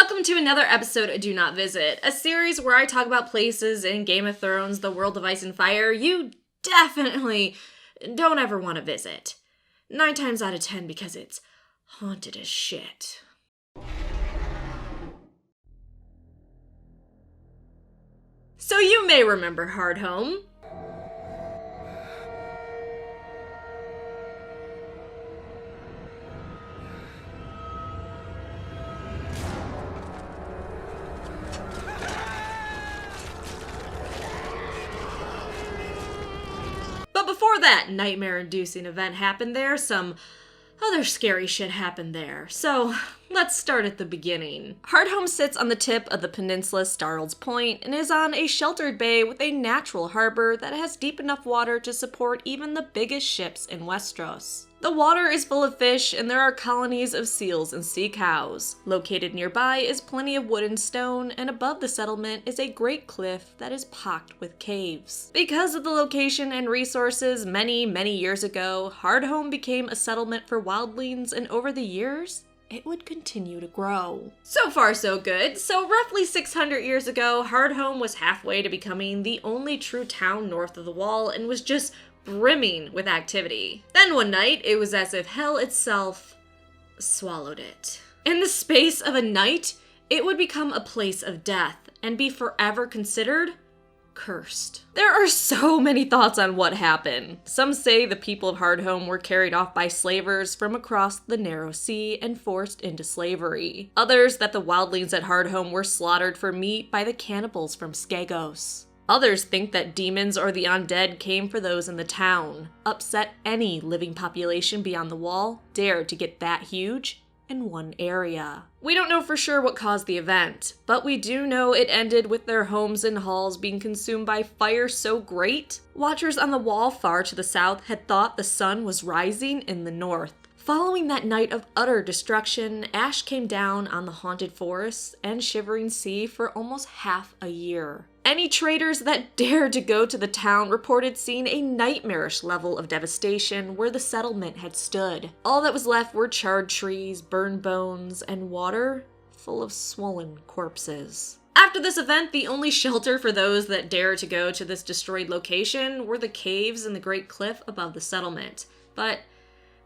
Welcome to another episode of Do Not Visit, a series where I talk about places in Game of Thrones, the world of ice and fire you definitely don't ever want to visit. 9 times out of 10 because it's haunted as shit. So you may remember Hardhome. But before that nightmare-inducing event happened there, some other scary shit happened there. So, let's start at the beginning. Hardhome sits on the tip of the peninsula Starld's Point and is on a sheltered bay with a natural harbor that has deep enough water to support even the biggest ships in Westeros. The water is full of fish and there are colonies of seals and sea cows. Located nearby is plenty of wood and stone, and above the settlement is a great cliff that is pocked with caves. Because of the location and resources, many years ago, Hardhome became a settlement for wildlings, and over the years, it would continue to grow. So far so good. So roughly 600 years ago, Hardhome was halfway to becoming the only true town north of the Wall and was just brimming with activity. Then one night, it was as if hell itself swallowed it. In the space of a night, it would become a place of death and be forever considered cursed. There are so many thoughts on what happened. Some say the people of Hardhome were carried off by slavers from across the narrow sea and forced into slavery. Others that the wildlings at Hardhome were slaughtered for meat by the cannibals from Skagos. Others think that demons or the undead came for those in the town, upset any living population beyond the wall, dared to get that huge in one area. We don't know for sure what caused the event, but we do know it ended with their homes and halls being consumed by fire so great, watchers on the wall far to the south had thought the sun was rising in the north. Following that night of utter destruction, ash came down on the haunted forests and shivering sea for almost half a year. Any traders that dared to go to the town reported seeing a nightmarish level of devastation where the settlement had stood. All that was left were charred trees, burned bones, and water full of swollen corpses. After this event, the only shelter for those that dared to go to this destroyed location were the caves in the Great Cliff above the settlement. But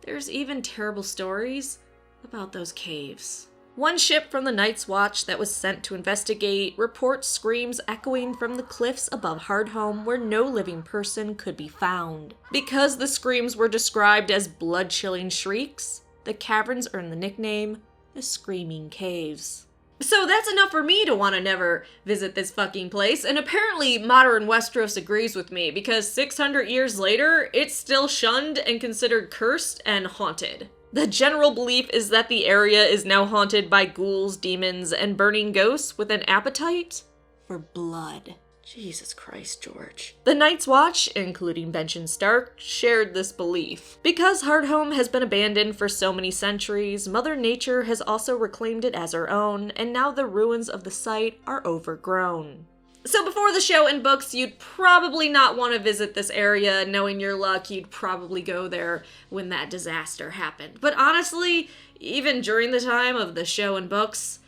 there's even terrible stories about those caves. One ship from the Night's Watch that was sent to investigate reports screams echoing from the cliffs above Hardhome where no living person could be found. Because the screams were described as blood-chilling shrieks, the caverns earned the nickname the Screaming Caves. So that's enough for me to want to never visit this fucking place, and apparently modern Westeros agrees with me because 600 years later, it's still shunned and considered cursed and haunted. The general belief is that the area is now haunted by ghouls, demons, and burning ghosts with an appetite for blood. Jesus Christ, George. The Night's Watch, including Benjen Stark, shared this belief. Because Hardhome has been abandoned for so many centuries, Mother Nature has also reclaimed it as her own, and now the ruins of the site are overgrown. So before the show and books, you'd probably not want to visit this area. Knowing your luck, you'd probably go there when that disaster happened. But honestly, even during the time of the show and books,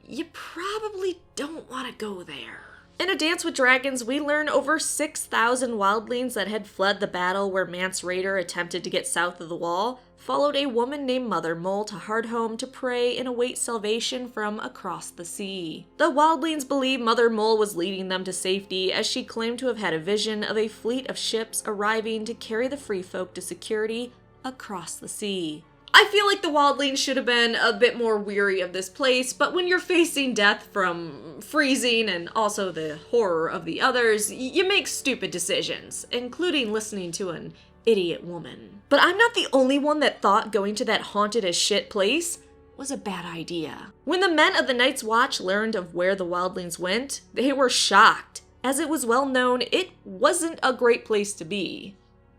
you probably don't want to go there. In A Dance with Dragons, we learn over 6,000 wildlings that had fled the battle where Mance Rayder attempted to get south of the wall followed a woman named Mother Mole to Hardhome to pray and await salvation from across the sea. The wildlings believe Mother Mole was leading them to safety as she claimed to have had a vision of a fleet of ships arriving to carry the free folk to security across the sea. I feel like the wildlings should have been a bit more weary of this place, but when you're facing death from freezing and also the horror of the others, you make stupid decisions, including listening to an idiot woman. But I'm not the only one that thought going to that haunted as shit place was a bad idea. When the men of the Night's Watch learned of where the wildlings went, they were shocked, as it was well known it wasn't a great place to be.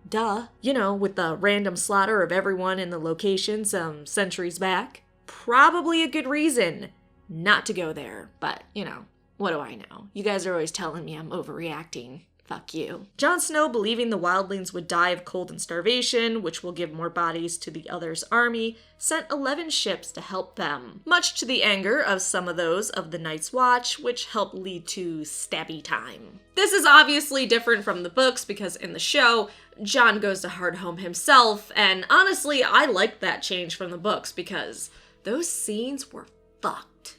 Duh. You know, with the random slaughter of everyone in the location some centuries back. Probably a good reason not to go there. But, you know, what do I know? You guys are always telling me I'm overreacting. Fuck you. Jon Snow, believing the wildlings would die of cold and starvation, which will give more bodies to the others' army, sent 11 ships to help them, much to the anger of some of those of the Night's Watch, which helped lead to stabby time. This is obviously different from the books because in the show, Jon goes to Hardhome himself, and honestly, I liked that change from the books because those scenes were fucked.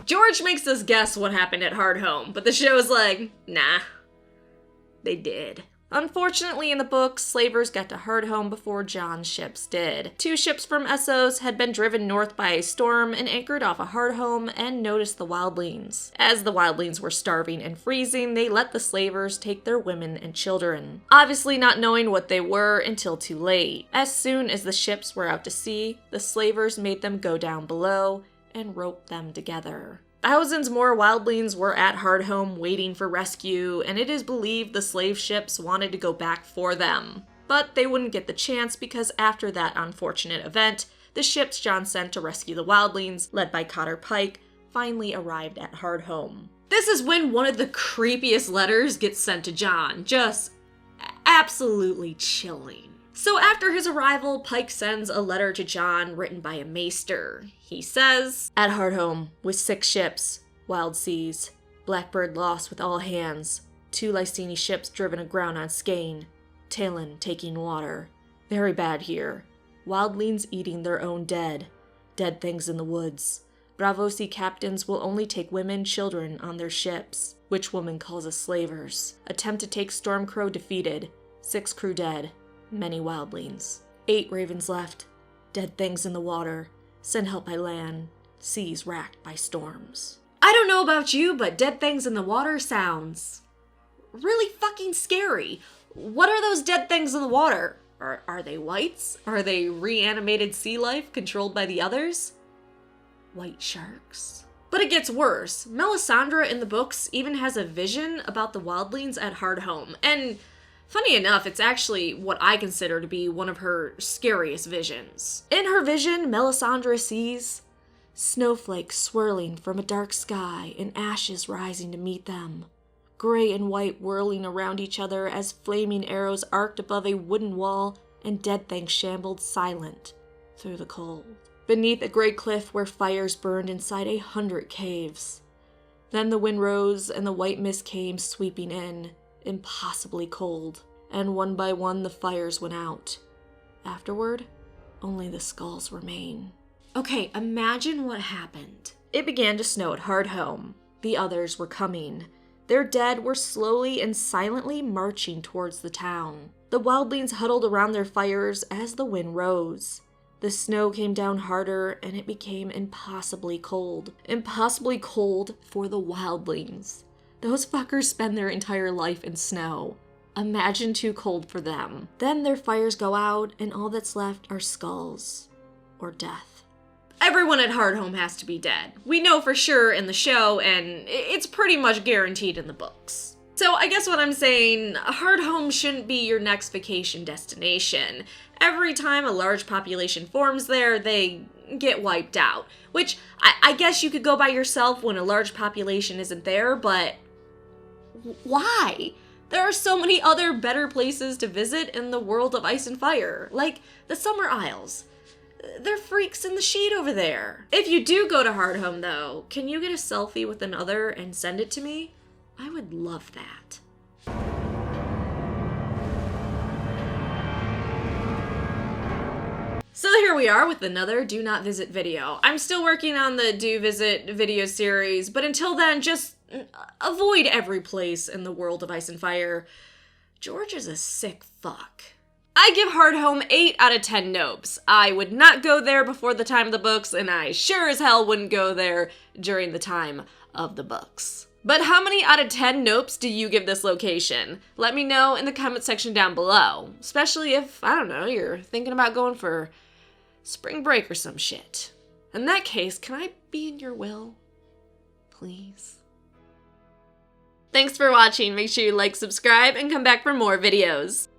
George makes us guess what happened at Hardhome, but the show's like, nah, they did. Unfortunately, in the books, slavers got to Hardhome before Jon's ships did. 2 ships from Essos had been driven north by a storm and anchored off of Hardhome and noticed the wildlings. As the wildlings were starving and freezing, they let the slavers take their women and children, obviously not knowing what they were until too late. As soon as the ships were out to sea, the slavers made them go down below and roped them together. Thousands more wildlings were at Hardhome waiting for rescue, and it is believed the slave ships wanted to go back for them. But they wouldn't get the chance because after that unfortunate event, the ships Jon sent to rescue the wildlings, led by Cotter Pike, finally arrived at Hardhome. This is when one of the creepiest letters gets sent to Jon, just absolutely chilling. So after his arrival, Pike sends a letter to Jon written by a maester. He says, "At Hardhome, with 6 ships, wild seas, Blackbird lost with all hands, 2 Lyseni ships driven aground on Skane, Talon taking water. Very bad here. Wildlings eating their own dead things in the woods. Bravosi captains will only take women, children on their ships, which woman calls us slavers. Attempt to take Stormcrow defeated, 6 crew dead. Many wildlings. 8 ravens left. Dead things in the water. Send help by land. Seas racked by storms." I don't know about you, but dead things in the water sounds really fucking scary. What are those dead things in the water? Are they whites? Are they reanimated sea life controlled by the others? White sharks? But it gets worse. Melisandre in the books even has a vision about the wildlings at Hardhome, and funny enough, it's actually what I consider to be one of her scariest visions. In her vision, Melisandre sees snowflakes swirling from a dark sky and ashes rising to meet them, gray and white whirling around each other as flaming arrows arced above a wooden wall and dead things shambled silent through the cold. Beneath a great cliff where fires burned inside 100 caves. Then the wind rose and the white mist came sweeping in, impossibly cold, and one by one the fires went out. Afterward, only the skulls remain. Okay, imagine what happened. It began to snow at Hardhome. The others were coming. Their dead were slowly and silently marching towards the town. The wildlings huddled around their fires as the wind rose. The snow came down harder and it became impossibly cold. Impossibly cold for the wildlings. Those fuckers spend their entire life in snow. Imagine too cold for them. Then their fires go out, and all that's left are skulls. Or death. Everyone at Hardhome has to be dead. We know for sure in the show, and it's pretty much guaranteed in the books. So I guess what I'm saying, Hardhome shouldn't be your next vacation destination. Every time a large population forms there, they get wiped out. Which, I guess you could go by yourself when a large population isn't there, but why? There are so many other better places to visit in the world of Ice and Fire, like the Summer Isles. They're freaks in the sheet over there. If you do go to Hardhome, though, can you get a selfie with another and send it to me? I would love that. So here we are with another Do Not Visit video. I'm still working on the Do Visit video series, but until then, just avoid every place in the world of Ice and Fire. George is a sick fuck. I give Hardhome 8 out of 10 nopes. I would not go there before the time of the books, and I sure as hell wouldn't go there during the time of the books. But how many out of 10 nopes do you give this location? Let me know in the comment section down below. Especially if, I don't know, you're thinking about going for spring break or some shit. In that case, can I be in your will? Please? Thanks for watching. Make sure you like, subscribe, and come back for more videos.